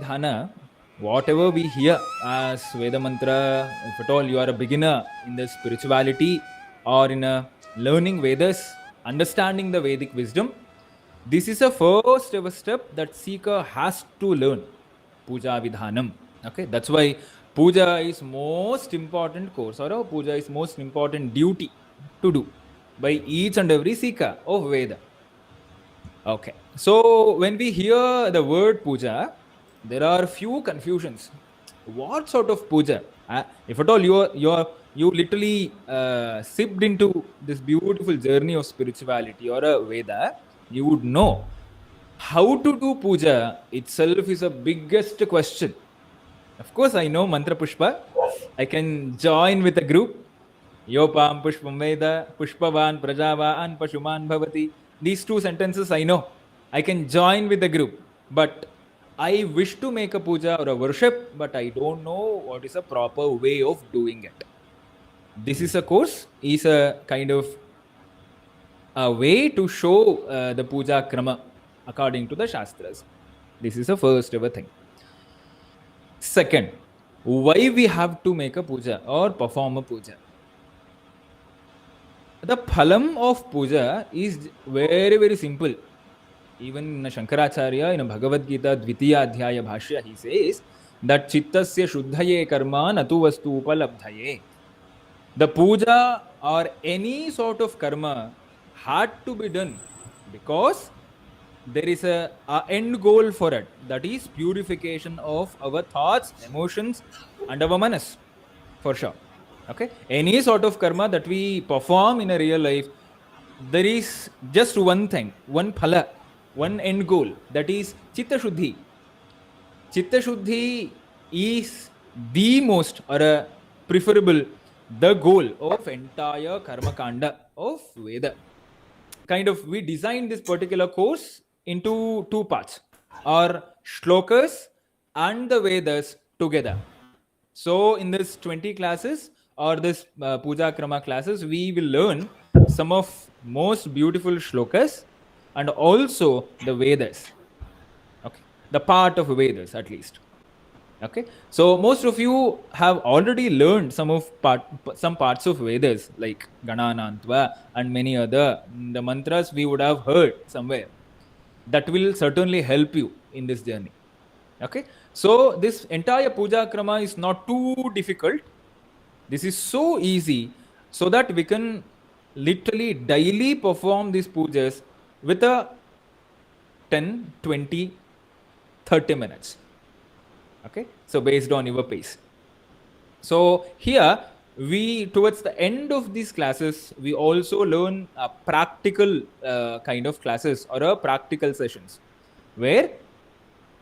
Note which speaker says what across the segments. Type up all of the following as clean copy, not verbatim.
Speaker 1: Vidhana, whatever we hear as Veda Mantra, if at all you are a beginner in the spirituality or in a learning Vedas, understanding the Vedic wisdom, this is a first ever step that seeker has to learn. Puja Vidhanam. Okay, that's why Puja is most important course, or Puja is most important duty to do by each and every seeker of Veda. Okay, so when we hear the word Puja, there are few confusions. What sort of puja? If at all you literally sipped into this beautiful journey of spirituality or a Veda, you would know how to do puja itself is a biggest question. Of course, I know mantra pushpa. I can join with a group. Yopam pushpam veda, pushpavan prajavan pashuman bhavati. These two sentences I know. I can join with the group. But I wish to make a puja or a worship, but I don't know what is a proper way of doing it. This is a course, is a kind of a way to show the puja krama according to the Shastras. This is the first ever thing. Second, why we have to make a puja or perform a puja? The phalam of puja is very, very simple. Even in Shankaracharya, in a Bhagavad Gita, Dvitiya Adhyaya Bhashya, he says that Chittasya Shuddhaye Karma Natu Vastu Upalabdhaye. The puja or any sort of karma had to be done because there is a end goal for it, that is purification of our thoughts, emotions and our manas, for sure. Okay, any sort of karma that we perform in a real life, there is just one thing, one phala, one end goal, that is chitta shuddhi. Chitta shuddhi is the most or a preferable, the goal of entire karma kanda of Veda. Kind of we designed this particular course into two parts, or shlokas and the Vedas together. So in this 20 classes or this puja krama classes, we will learn some of most beautiful shlokas and also the Vedas. Okay, the part of Vedas at least. Okay, so most of you have already learned some parts of Vedas like Gananantva and many other the mantras we would have heard somewhere. That will certainly help you in this journey. Okay, so this entire puja krama is not too difficult. This is so easy, so that we can literally daily perform these pujas with a 10, 20, 30 minutes. Okay, so based on your pace. So here we, towards the end of these classes, we also learn a practical kind of classes or a practical sessions where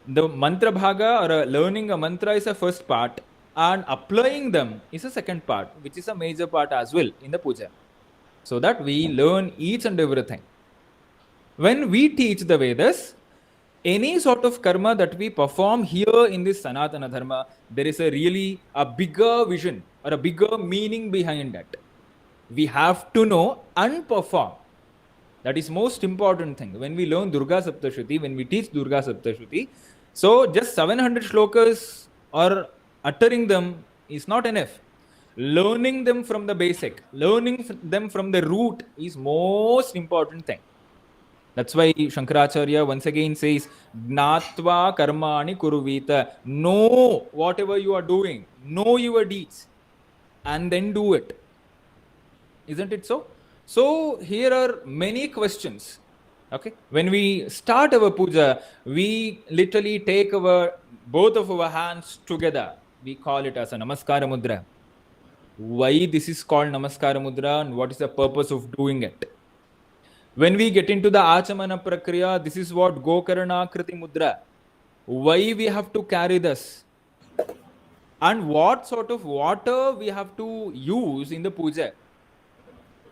Speaker 1: the mantra bhaga or learning a mantra is a first part and applying them is a second part, which is a major part as well in the puja, so that we learn each and everything. When we teach the Vedas, any sort of karma that we perform here in this Sanatana Dharma, there is a bigger vision or a bigger meaning behind that. We have to know and perform. That is most important thing. When we learn Durga Saptashati, when we teach Durga Saptashati, so just 700 shlokas or uttering them is not enough. Learning them from the basic, learning them from the root is most important thing. That's why Shankaracharya once again says, Gnatva karmani kuruvita. Know whatever you are doing, know your deeds, and then do it. Isn't it so? So here are many questions. Okay, when we start our puja, we literally take both of our hands together. We call it as a Namaskara Mudra. Why this is called Namaskara Mudra and what is the purpose of doing it? When we get into the Achamana Prakriya, this is what Gokarana Kriti Mudra. Why we have to carry this? And what sort of water we have to use in the puja?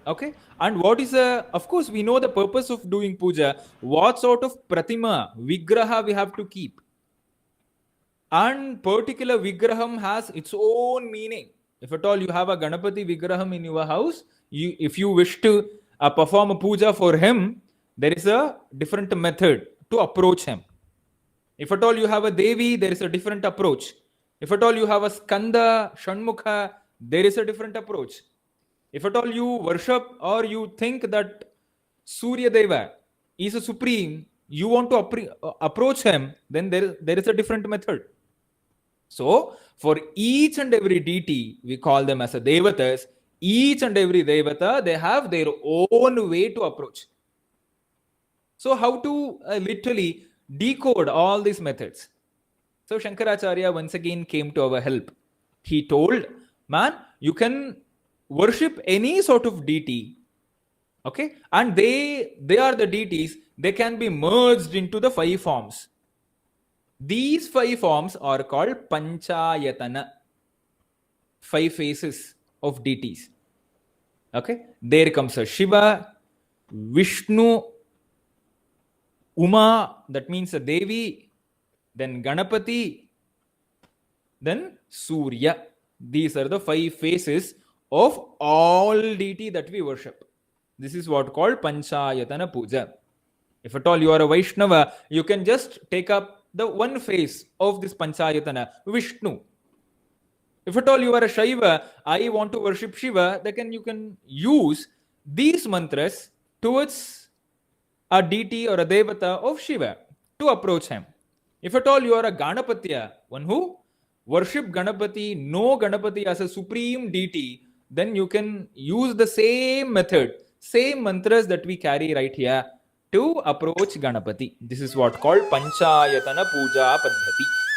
Speaker 1: Okay, and what is of course we know the purpose of doing puja. What sort of pratima, vigraha we have to keep? And particular vigraham has its own meaning. If at all you have a Ganapati vigraham in your house, if you wish to perform a puja for him, there is a different method to approach him. If at all you have a Devi, there is a different approach. If at all you have a Skanda, Shanmukha, there is a different approach. If at all you worship or you think that Surya Deva is a supreme, you want to approach him, then there is a different method. So, for each and every deity, we call them as a devatas. Each and every devata, they have their own way to approach. So, how to literally decode all these methods? So, Shankaracharya once again came to our help. He told, man, you can worship any sort of deity, okay, and they are the deities. They can be merged into the 5 forms. These 5 forms are called Panchayatana, 5 faces of deities. Okay, there comes a Shiva, Vishnu, Uma, that means a Devi, then Ganapati, then Surya. These are the 5 faces of all deity that we worship. This is what called Panchayatana Puja. If at all you are a Vaishnava, you can just take up the one face of this Panchayatana, Vishnu. If at all you are a Shaiva, I want to worship Shiva, then you can use these mantras towards a deity or a devata of Shiva to approach him. If at all you are a Ganapatya, one who worship Ganapati, know Ganapati as a supreme deity, then you can use the same method, same mantras that we carry right here to approach Ganapati. This is what called Panchayatana Puja Paddhati.